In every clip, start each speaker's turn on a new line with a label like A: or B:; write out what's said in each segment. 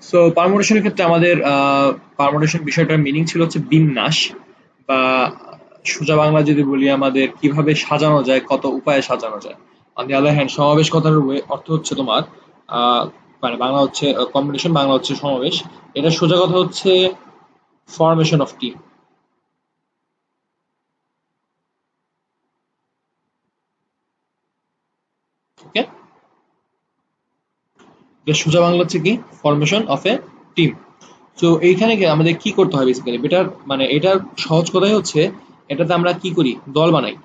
A: So পারমুটেশনের ক্ষেত্রে আমাদের permutation বিষয়টার মিনিং ছিল হচ্ছে বিন্যাস, বা সোজা বাংলা যদি বলি আমাদের কিভাবে সাজানো যায়, কত উপায়ে সাজানো যায়। অন দি আদার হ্যান্ড সমাবেশ কথার অর্থ হচ্ছে তোমার আহ, মানে বাংলা হচ্ছে কম্বিনেশন, বাংলা হচ্ছে সমাবেশ। এটা সোজা কথা হচ্ছে ফরমেশন অফ টিম। ওকে, সোজা বাংলা হচ্ছে কি ফরমেশন অফ এ টিম। তো এইখানে গিয়ে আমাদের কি করতে হয় বেসিক্যালি, বেটার মানে এটার সহজ কথাই হচ্ছে এটাতে আমরা কি করি, দল বানাই।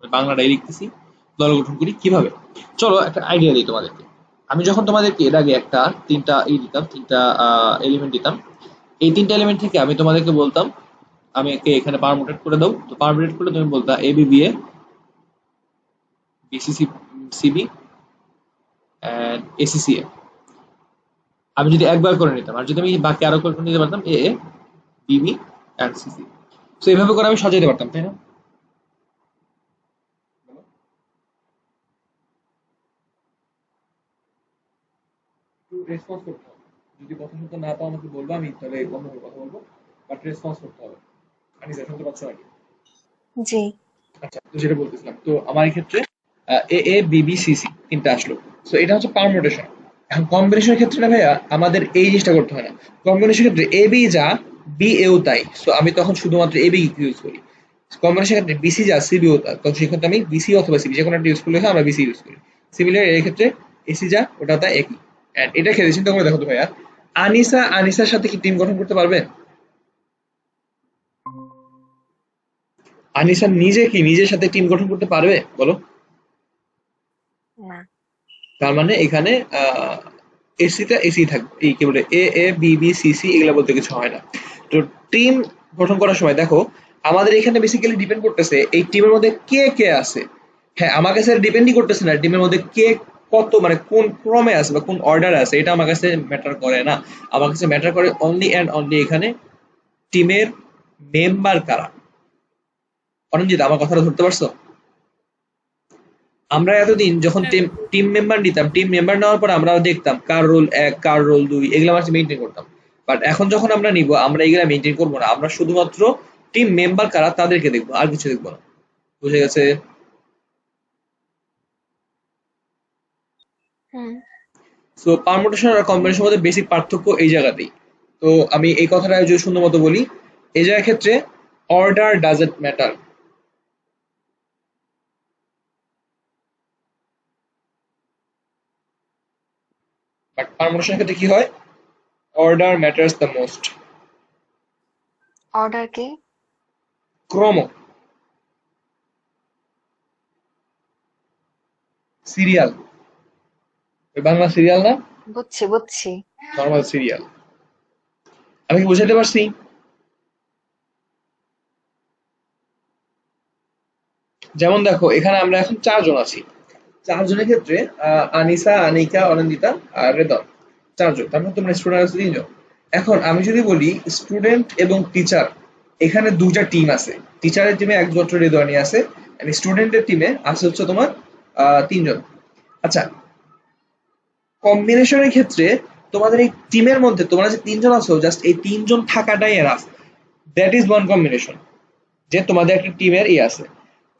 A: বাংলাটাই লিখতেছি, দল গঠন করি কিভাবে। চলো একটা আইডিয়া দিই তোমাদেরকে। আমি যখন তোমাদেরকে এর আগে একটা তিনটা দিতাম, তিনটা এলিমেন্ট দিতাম, এই তিনটা এলিমেন্ট থেকে আমি তোমাদেরকে বলতাম আমি একে এখানে পারমুটেট করে দাও। তো পারমুটেট করে তুমি বলতা A B B A, BCC CB and ACC A. আমি যদি একবার করে নিতাম, আর যদি আমি বাকি আরো করে নিতে পারতাম এ এ বিবি এন্ড সিসি। তো এইভাবে করে আমি সাজাইতে পারতাম, তাই না? একটু রেসপন্স করতে হবে। যদি কথা শুনতে না পাও আমাকে বলবো, আমি তাহলে অন্য কোনো কথা বলবো। বাট রেসপন্স করতে হবে। আমি যা শুনতে পাচ্ছ নাকি?
B: জি।
A: আচ্ছা, তো যেটা বলতেছিলাম, তো আমার এই ক্ষেত্রে এ এ বি বি সি সি তিনটা আসলো। সো এটা হচ্ছে পারমুটেশন। এখন কম্বিনেশনের ক্ষেত্রে না ভাইয়া আমাদের এই জিনিসটা করতে হয় না। কম্বিনেশনের ক্ষেত্রে এ বি যা বি এও তাই, সো আমি তখন শুধুমাত্র এ বি ইউজ করি। কম্বিনেশনের ক্ষেত্রে বিসি যা সিবিও তা, তখন সেক্ষেত্রে আমি বিসি অথবা সিবি যে কোনো একটা ইউজ করলে হয়, আমরা বিসি ইউজ করি। সিমিলার এর ক্ষেত্রে এসি যা ওটা তা একই। এন্ড এটা ক্ষেত্রে চিন্তা করে দেখো তো ভাইয়া, আনিসা আনিসার সাথে কি টিম গঠন করতে পারবে? আনিসা নিজে কি নিজের সাথে টিম গঠন করতে পারবে বলো?
B: না।
A: তার মানে এখানে এসিটা এসি থাকবে, এই কি বলে এ এ বি বি সি সি এগুলা বলতে কিছু হয় না। তো টিম গঠন করার সময় দেখো আমাদের এখানে বেসিক্যালি ডিপেন্ড করতেছে এই টিমের মধ্যে কে কে আছে। হ্যাঁ, আমার কাছে ডিপেন্ডই করতেছে না টিমের মধ্যে কে কত মানে কোন ক্রমে আছে বা কোন অর্ডার আছে, এটা আমার কাছে ম্যাটার করে না। আমার কাছে ম্যাটার করে অনলি অ্যান্ড অনলি এখানে টিমের মেম্বার কারা। অরঞ্জিত, আমার কথাটা ধরতে পারছো? আমরা এতদিন যখন টিম টিম মেম্বার নিতাম, টিম মেম্বার নেওয়ার পর আমরা দেখতাম কার রোল এক, কার রোল দুই, এগুলো আমরা মেনটেন করতাম। বাট এখন যখন আমরা নিব, আমরা এগুলা মেনটেন করবো না, আমরা শুধুমাত্র টিম মেম্বার কারা তাদেরকে দেখবো, আর কিছু দেখবো না। বুঝে গেছে?
B: হুম।
A: সো পারমুটেশন আর কম্বিনেশন মধ্যে বেসিক পার্থক্য এই জায়গাতেই। তো আমি এই কথাটা যদি সুন্দর মতো বলি, এই জায়গার ক্ষেত্রে অর্ডার ডাজেন্ট ম্যাটার, বাট পারমুটেশনের ক্ষেত্রে কি হয়, order matters the most.
B: Order কি?
A: ক্রম, সিরিয়াল, বাংলা সিরিয়াল না,
B: বুঝছি বুঝছি।
A: Normal serial. আমি কি বুঝাতে পারছি? যেমন দেখো এখানে আমরা এখন চারজন আছি। চারজনের ক্ষেত্রে আনিসা, আনিকা, অনিন্দিতা আর রেদন, চারজন। তার মধ্যে তোমরা স্টুডেন্ট আছে তিনজন। এখন আমি যদি বলি স্টুডেন্ট এবং টিচার, এখানে দুটা টিম আছে। টিচারের টিমে একমাত্র রেদওয়ানি আছে, স্টুডেন্টের টিমে আছে হচ্ছে তোমার তিনজন। আচ্ছা, কম্বিনেশনের ক্ষেত্রে তোমাদের এই টিমের মধ্যে তোমরা যে তিনজন আছো, জাস্ট এই তিনজন থাকাটাই enough. That is one combination, যে তোমাদের একটা টিমের আছে।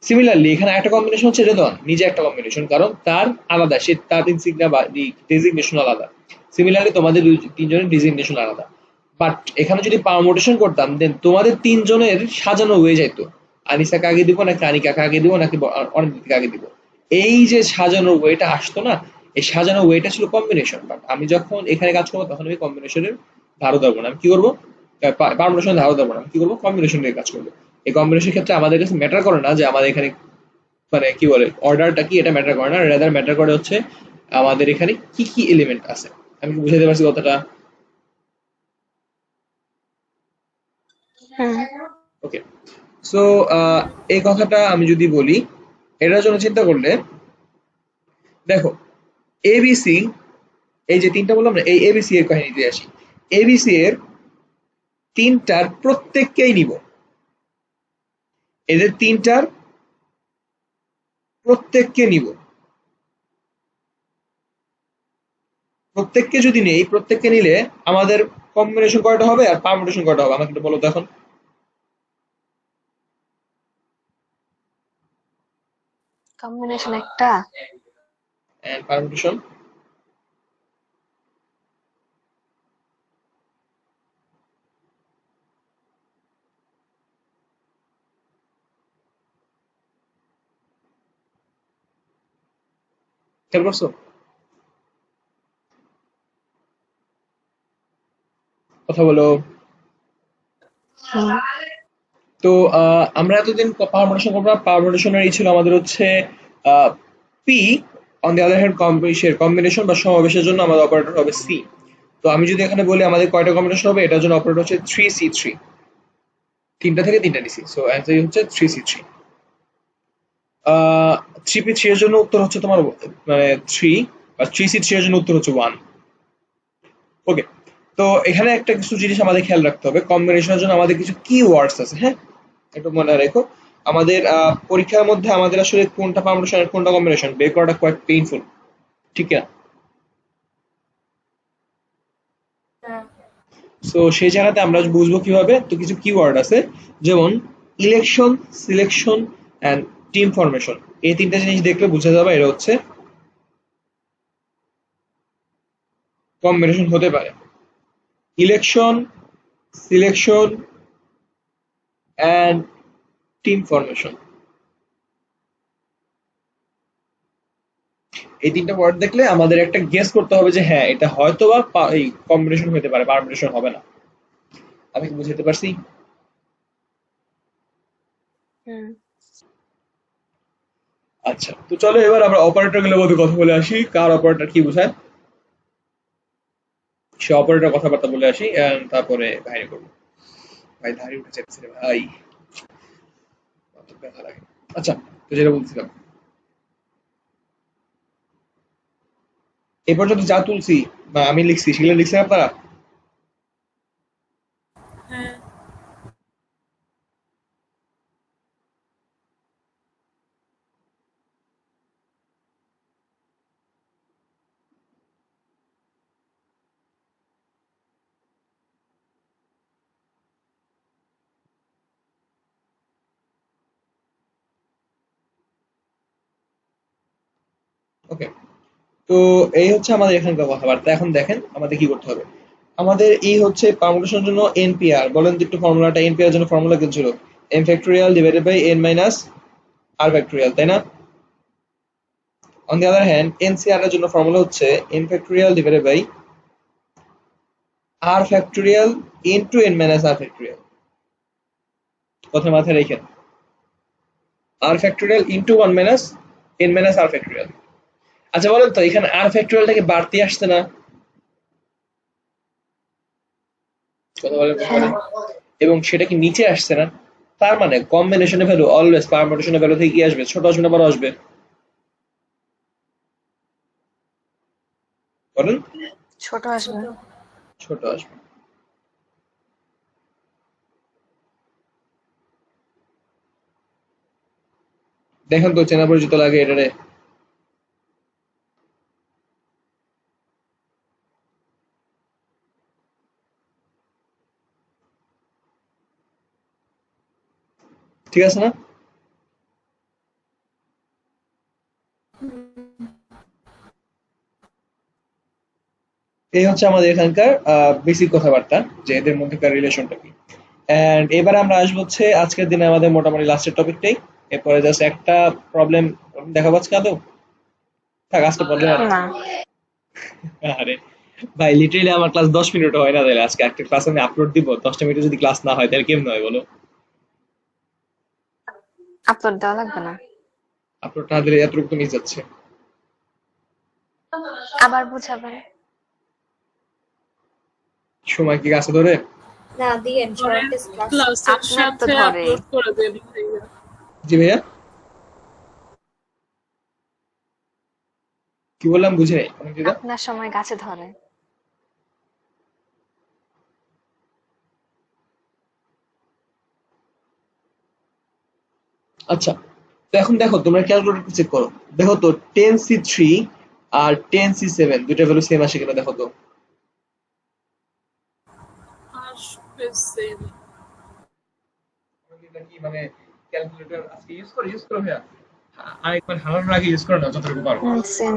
A: সিমিলারলি এখানে একটা কম্বিনেশন হচ্ছে রেদওয়ান নিজে একটা কম্বিনেশন, কারণ তার আলাদা, সে তার ইনসিগনা বা ডেজিগনেশন আলাদা। সিমিলারলি তোমাদের তিনজনের ডিজিগনেশন আলাদা। বাট এখানে যদি পারমোটেশন করতাম, দেন তোমাদের তিনজনের সাজানো হয়ে যাইতো। আনিসাকে আগে দিব নাকি আনিকাকে আগে দিব নাকি অনিন্দিতাকে আগে দিব, এই যে সাজানো ওয়েটা আসতো না, এই সাজানো ওয়েটা ছিল কম্বিনেশন। বাট আমি যখন এখানে কাজ করবো তখন আমি কম্বিনেশনের ধারও ধরবো না। আমি কি করবো, পারমোটেশন ধারও ধরবো না, আমি কি করবো, কম্বিনেশন নিয়ে কাজ করবো। এই কম্বিনেশন ক্ষেত্রে আমাদের কাছে ম্যাটার করে না যে আমাদের এখানে মানে কি বলে অর্ডারটা কি, এটা ম্যাটার করে না। রেদার ম্যাটার করে হচ্ছে আমাদের এখানে কি কি এলিমেন্ট আছে। আমি কি বুঝাতে পারছি কথাটা?
B: হুম।
A: ওকে। সো এই কথাটা আমি যদি বলি, এটার জন্য চিন্তা করলে দেখো এবিসি, এই যে তিনটা বললাম না, এই এবিসি এর কাহিনীতে আসি। এবিসি এর তিনটার প্রত্যেককেই নিব, এদের তিনটার প্রত্যেককে নিব। প্রত্যেককে যদি নেই, প্রত্যেককে নিলে আমাদের কম্বিনেশন কয়টা হবে আর পারমুটেশন কয়টা হবে আমাকে একটু বলো তো এখন।
B: কম্বিনেশন একটা।
A: এন্ড পারমুটেশন খেয়াল করছো? কথা বলো।
B: হুম।
A: তো আমরা এতদিন পারমুটেশন করবো না, পারমুটেশনের এই ছিল আমাদের হচ্ছে P. On the other hand combination বা সমাবেশের জন্য আমাদের অপারেটর হবে সি। তো আমি যদি এখানে বলি আমাদের কয়টা কম্বিনেশন হবে, এটার জন্য অপারেটর হচ্ছে 3C3। তিনটা থেকে তিনটা নিছি, সো অ্যান্সার হচ্ছে 3C3। 3P3 এর জন্য উত্তর হচ্ছে তোমার মানে 3, আর 3C3 এর জন্য উত্তর হচ্ছে 1। ওকে। তো এখানে একটা কিছু জিনিস আমাদের খেয়াল রাখতে হবে, কম্বিনেশনের জন্য আমাদের কিছু কি ওয়ার্ডস আছে, হ্যাঁ, একটু মনে রেখো। আমাদের পরীক্ষার মধ্যে আমাদের আসলে কোনটা পারমুটেশন আর কোনটা কম্বিনেশন বের করাটা কোয়াইট পেইনফুল, ঠিক না? সো সেই জায়গাতে আমরা বুঝবো কিভাবে, তো কিছু কিওয়ার্ড আছে, যেমন election, selection and team formation. এই তিনটা জিনিস দেখলে বোঝা যাবে এটা হচ্ছে কম্বিনেশন হতে পারে। Election, selection and team formation, এই তিনটা ওয়ার্ড দেখলে আমাদের একটা গেস করতে হবে যে হ্যাঁ এটা হয়তো বা এই কম্বিনেশন হতে পারে, পারমুটেশন হবে না। আমি কি বুঝাতে পারছি?
B: হুম।
A: আচ্ছা, তো চলো এবার আমরা অপারেটর গুলোর মধ্যে কথা বলে আসি, কার অপারেটর কি বোঝায় সে অপারেটর কথাবার্তা বলে আসি, and তারপরে বাইরে করবো। ভাই ধারি উঠে যাচ্ছে রে ভাই, মাথা ব্যথা লাগে। আচ্ছা, তো যেটা বলছিলাম, এ পর্যন্ত যা তুলছি বা আমি লিখছি সেগুলো লিখছেন আপনারা? ওকে। তো এই হচ্ছে আমাদের এখানকার কথাবার্তা। এখন দেখেন আমাদের কি করতে হবে। আমাদের এই হচ্ছে পারমুটেশনের জন্য এনপিআর, বলেন তো একটু ফর্মুলাটা, এনপিআর জন্য ফর্মুলা কি ছিল? N factorial divided by n minus r factorial, তাই না? On the other hand nCr এর জন্য ফর্মুলা হচ্ছে n factorial divided by r factorial into n minus r factorial. কথা মাথায় রেখেন, r factorial into one minus n minus r factorial. আচ্ছা বলেন তো এখানে আর ফ্যাক্টোরিয়ালটাকে বাড়তি আসছে না? কথা বলেন, কথা
B: হ্যাঁ।
A: বলেন। এবং সেটা কি নিচে আসছে না? তার মানে কম্বিনেশনের ভ্যালু অলওয়েজ পারমুটেশনের ভ্যালু থেকে কি আসবে, ছোট আসবে না বড় আসবে? বলেন।
B: ছোট আসবে।
A: ছোট আসবে। দেখেন তো চেনা পরিচিত লাগে এটারে? ঠিক আছে না? এই হচ্ছে আমাদের এখানকার বেসিক কথাবার্তা, যে এদের মধ্যেকার রিলেশনটা কি। এন্ড এবার আমরা আসবো হচ্ছে আজকের দিনে আমাদের মোটামুটি লাস্টের টপিকটাই। এরপরে জাস্ট একটা প্রবলেম দেখাবো আজকে আদৌ। থাক, আজকে প্রবলেম আর
B: না,
A: আরে ভাই লিটারেলি আমার ক্লাস 10 মিনিট হয় না, তাহলে আজকে একটা ক্লাস আমি আপলোড দিব, 10টা মিনিট যদি ক্লাস না হয় তাহলে কেমন হয় বলো?
B: আপলোড দেওয়া লাগবে না।
A: আপলোড না দিলে এতটুকু তো মিস যাচ্ছে।
B: আবার বুঝাবেন।
A: সময় কি কাছে ধরে?
C: না দিয়েন শর্ট ক্লাস।
D: ক্লাসের
B: আপনার তো
D: সাথে
B: ধরে।
D: আপলোড করে দেন ভাইয়া।
A: জি ভাইয়া, কি বললাম বুঝি নাই অনুষ্ঠিতা?
B: আপনার সময় গাছে ধরে।
A: আচ্ছা, তো এখন দেখো তোমরা ক্যালকুলেটর চেক করো। দেখো তো 10C3 আর 10c7 দুইটা ভ্যালু সেম আসে কিনা দেখো তো।
D: আসবে সেম।
A: কি মানে ক্যালকুলেটর আজকে ইউজ করো ভাইয়া, আরেকবার হারানোর আগে ইউজ করো না যতটুকু পারো।
B: সেম।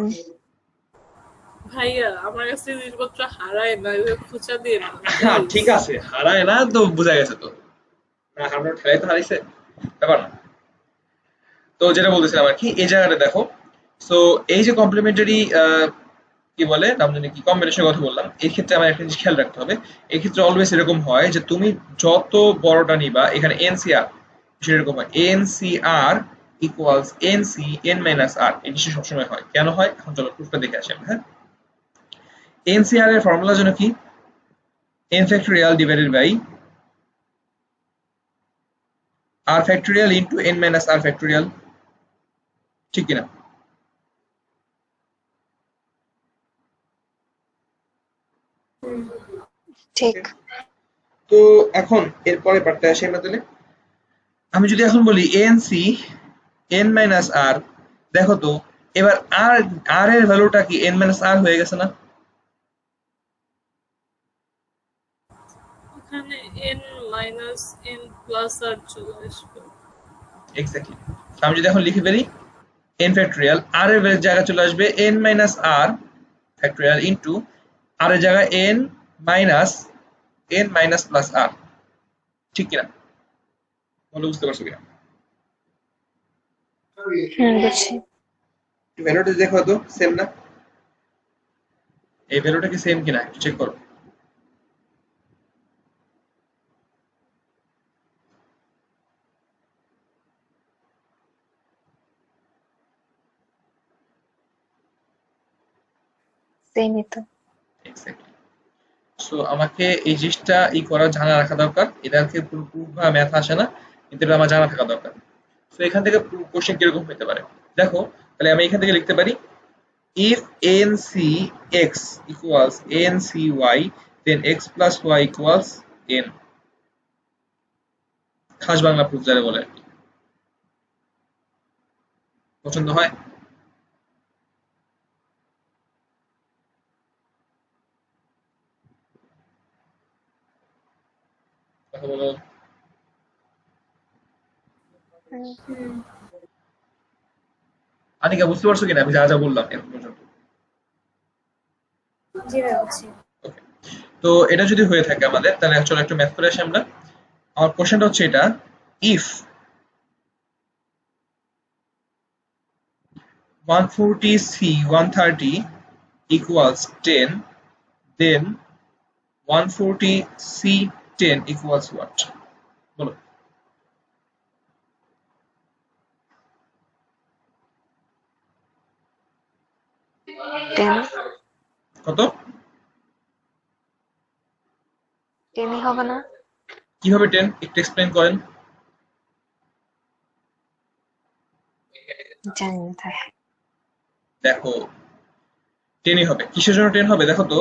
D: ভাইয়া আমার কাছে জিনিসপত্র হারায় না, খুঁচা দিয়ে না।
A: হ্যাঁ ঠিক আছে, হারায় না তো বোঝা গেছে তো, না হারানোর ঠেলাই তো হারাইছে, ব্যাপার না। তো যেটা বলতেছিলাম আর কি, এই জায়গাটা দেখো। সো এই যে কমপ্লিমেন্টারি কি বলে নাম জানি কি কম্বিনেশনের কথা বললাম, এই ক্ষেত্রে আমার একটা জিনিস খেয়াল রাখতে হবে। এই ক্ষেত্রে অলওয়েজ এরকম হয় যে তুমি যত বড়টা নিবা, এখানে এনসিআর সেটা এরকম হয়, nCr equals nC n minus r, এই জিনিসটা সবসময় হয়। কেন হয় এখন চলো প্রুফটা দেখে আসি আমরা। হ্যাঁ, এনসিআর এর ফর্মুলা যেন কি, n factorial divided by r factorial into n minus r factorial, ঠিক কিনা?
B: ঠিক।
A: তো এখন এরপরে পার্টটা আসে আমরা তাহলে। আমি যদি এখন বলি এএনসি এন মাইনাস আর, দেখো তো এবার আর আর এর ভ্যালুটা কি এন মাইনাস আর হয়ে গেছে না?
D: এখানে n মাইনাস n প্লাস আর চলে আসবে।
A: এক্স্যাক্টলি। আমি যদি এখন লিখে ফেলি এন ফ্যাক্টোরিয়াল, আর এর জায়গায় চলে আসবে N minus r factorial into আর এর জায়গায় এন মাইনাস প্লাস আর, ঠিক কিনা? বলো বুঝতে পারছো কিনা?
B: বুঝছি।
A: ভ্যালুটা দেখো তো সেম না? এই ভ্যালুটা কি সেম কিনা একটু চেক করো।
B: সেমই তো।
A: এক্স্যাক্টলি। সো আমাকে এই জিনিসটা করা জানা রাখা দরকার। এটাকে পুরোপুরি ম্যাথ আসে না, কিন্তু এটা আমার জানা থাকা দরকার। সো এখান থেকে কোশ্চেন কিরকম হতে পারে দেখো। তাহলে আমি এখান থেকে লিখতে পারি ifncx equals ncy then x plus y equals n, খাস বাংলা প্রুফ যারা বলে। পছন্দ হয়? কথা বলো। আনিকা বুঝতে পারছো কিনা আমি যা যা বললাম এখন পর্যন্ত?
C: জি ভাই বুঝছি।
A: ওকে। তো এটা যদি হয়ে থাকে আমাদের, তাহলে চলো একটু ম্যাথ করে আসি আমরা। আমার কোশ্চেনটা হচ্ছে এটা, if 140c 130 equals 10, then 140c 10 equals what? বলো।
B: টেন।
A: কত?
B: টেনই হবে না?
A: কিভাবে 10 একটু এক্সপ্লেইন করেন।
B: জানি না তাই।
A: দেখো 10ই হবে। কিসের জন্য 10 হবে দেখো তো,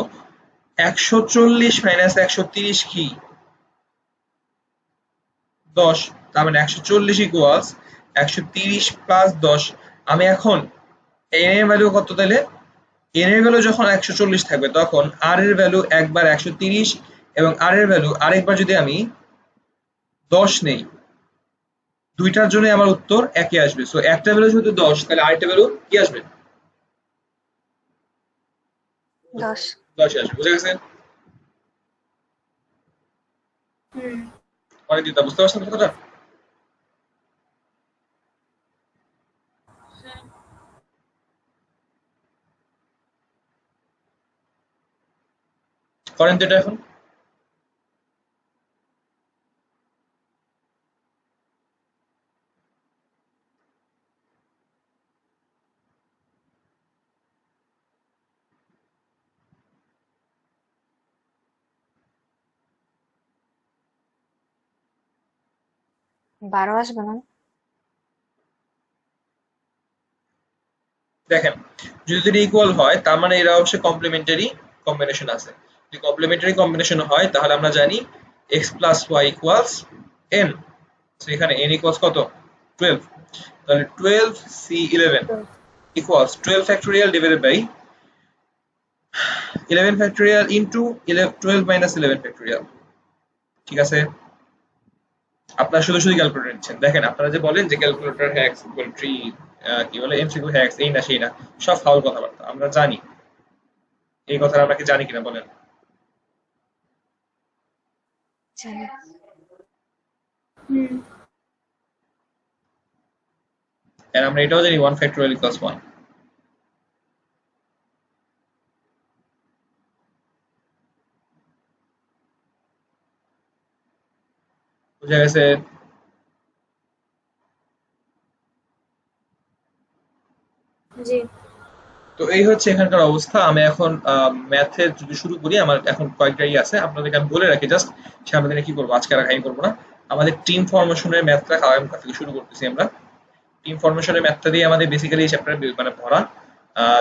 A: 140 মাইনাস 130 কি 10, তার মানে 140 ইকুয়ালস 130 প্লাস 10। আমি এখন n এর ভ্যালু কত তাহলে, n এর ভ্যালু যখন 140 থাকবে তখন r এর ভ্যালু একবার 130 এবং r এর ভ্যালু আরেকবার যদি আমি 10 নেই, দুইটার জন্য আমার উত্তর একই আসবে। সো একটা ভ্যালু যেহেতু 10, তাহলে আরেকটা ভ্যালু কি আসবে?
B: 10।
A: 10 আসবে। বুঝে গেছে? অনেক দিদা বুঝতে পারছেন কথাটা? করেন তো এটা এখন।
B: বারো আসবে না?
A: দেখেন যদি এটা ইকুয়াল হয় তার মানে এরা অবশ্যই কমপ্লিমেন্টারি কম্বিনেশন আছে। যদি কমপ্লিমেন্টারি কম্বিনেশন হয় তাহলে আমরা জানি x plus y equals n। তো এখানে n ইকুয়ালস কত? 12। তাহলে 12c11 equals 12 factorial divided by 11 factorial into 12 minus 11 factorial. ঠিক আছে, আপনারা শুধু শুধু ক্যালকুলেটর নিচ্ছেন। দেখেন আপনারা যে বলেন যে ক্যালকুলেটর হ্যাক্স ইকুয়াল 3 কি বলে এমসিকিউ হ্যাক্স, এই না সেই না, সব ফাউল কথাবার্তা আমরা জানি। এই কথাটা আমরা কি জানি কিনা বলেন?
B: জানি।
A: আর আমরা এটাও জানি 1 ফ্যাক্টোরিয়াল ইকুয়ালস 1। বুঝা গেছে?
C: জি।
A: তো এই হচ্ছে এখানকার অবস্থা। আমি এখন ম্যাথের যদি শুরু করি, আমার এখন কয়েকটা আছে আপনাদেরকে আমি বলে রাখি জাস্ট, সামনের দিনে কি করবো, আজকে আর হাই করবো না। আমাদের টিম ফরমেশনের ম্যাথটা আগামীকাল থেকে শুরু করতেছি আমরা। টিম ফরমেশনের ম্যাথটা দিয়ে আমাদের বেসিক্যালি এই চ্যাপ্টার মানে ভরা।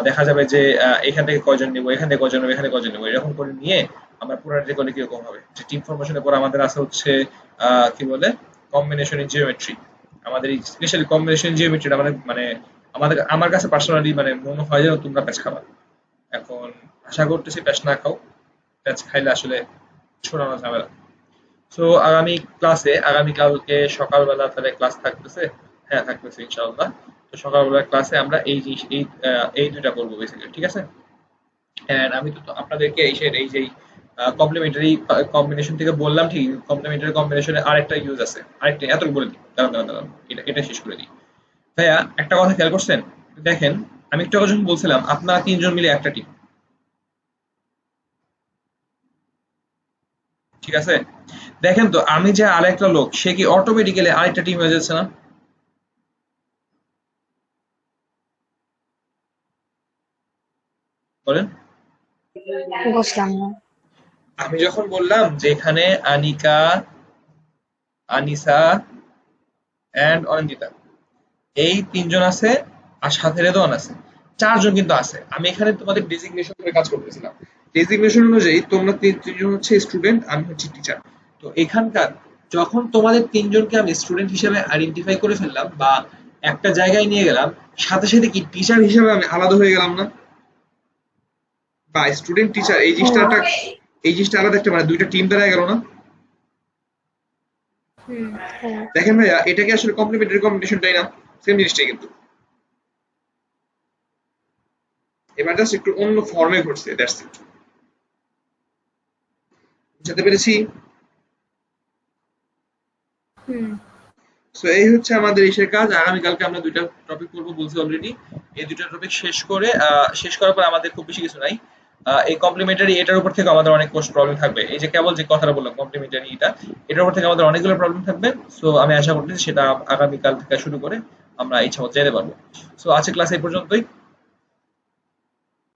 A: দেখা যাবে যে এখান থেকে কয়জন নেবো, এখান থেকে কয়জন নেবো, এখানে কয়জন নেবো, এরকম করে নিয়ে আমরা পুনরাবৃত্তি করলে কিরকম হবে। যে টিম ফরমেশনের পর আমাদের আছে হচ্ছে কি বলে কম্বিনেশন ইন জিওমেট্রি। আমাদের এই স্পেশালি কম্বিনেশন জিওমেট্রিটা আমাদের মানে আমার কাছে পার্সোনালি মানে মনে হয় যেন তোমরা প্যাচ খাবা। এখন আশা করতেছি প্যাচ না খাও, প্যাচ খাইলে আসলে ছড়ানো ঝামেলা। সো আগামীকালকে সকালবেলা তাহলে ক্লাস থাকতেছে। হ্যাঁ থাকতেছে ইনশাআল্লাহ। তো সকালবেলা ক্লাসে আমরা এই দুইটা করবো বেসিক্যালি, ঠিক আছে? এন্ড আমি তো আপনাদেরকে এই যে কমপ্লিমেন্টারি কম্বিনেশন থেকে বললাম, ঠিক কমপ্লিমেন্টারি কম্বিনেশনের আরেকটা ইউজ আছে, আরেকটা এতটুকু বলে দিই, দাঁড়ান এটা শেষ করে দিই। ভাইয়া একটা কথা খেয়াল করছেন? দেখেন আমি একটু আগে যখন বলছিলাম আপনারা তিনজন মিলে একটা টিম, ঠিক আছে? দেখেন তো আমি যে আরেকটা লোক, সে কি অটোমেটিক্যালি আরেকটা টিম হয়ে যাচ্ছে না? বলেন।
B: বুঝলাম না।
A: আমি যখন বললাম যে এখানে আনিকা, আনিসা এন্ড অনিন্দিতা, এই তিনজন আছে আর সাথে রেদওয়ান আছে, চারজন কিন্তু আছে। আমি এখানে তোমাদের ডেজিগনেশন করে কাজ করতেছিলাম। ডেজিগনেশন অনুযায়ী তোমরা তিনজন হচ্ছে স্টুডেন্ট, আমি হচ্ছে টিচার। তো এখানকার যখন তোমাদের তিনজনকে আমি স্টুডেন্ট হিসেবে আইডেন্টিফাই করে ফেললাম বা একটা জায়গায় নিয়ে গেলাম, সাথে সাথে কি টিচার হিসেবে আমি আলাদা হয়ে গেলাম না? বা স্টুডেন্ট টিচার এই জিনিসটা আলাদা একটা মানে দুইটা টিম দ্বারা গেল না?
B: হ্যাঁ।
A: দেখেন ভাইয়া, এটা কি আসলে কমপ্লিমেন্টারি কম্বিনেশনটাই না? সেম জিনিসটাই কিন্তু, এবার জাস্ট একটু অন্য ফর্মে ঘটছে, দ্যাটস ইট। বুঝতে পেরেছি? সো এই হচ্ছে আমাদের ইসের কাজ। আগামীকালকে আমরা দুইটা টপিক করবো বলছি অলরেডি। এই দুইটা টপিক শেষ করার পর আমাদের খুব বেশি কিছু নাই। এই কমপ্লিমেন্টারি এটার উপর থেকে আমাদের অনেক প্রবলেম থাকবে। এই যে কেবল যে কথাটা বললাম কমপ্লিমেন্টারি এটার উপর থেকে আমাদের অনেকগুলো প্রবলেম থাকবে। সো আমি আশা করতেছি সেটা আগামীকাল থেকে শুরু করে আমরা ইচ্ছা মতো যেতে পারবো। সো আজকে ক্লাস এই পর্যন্তই।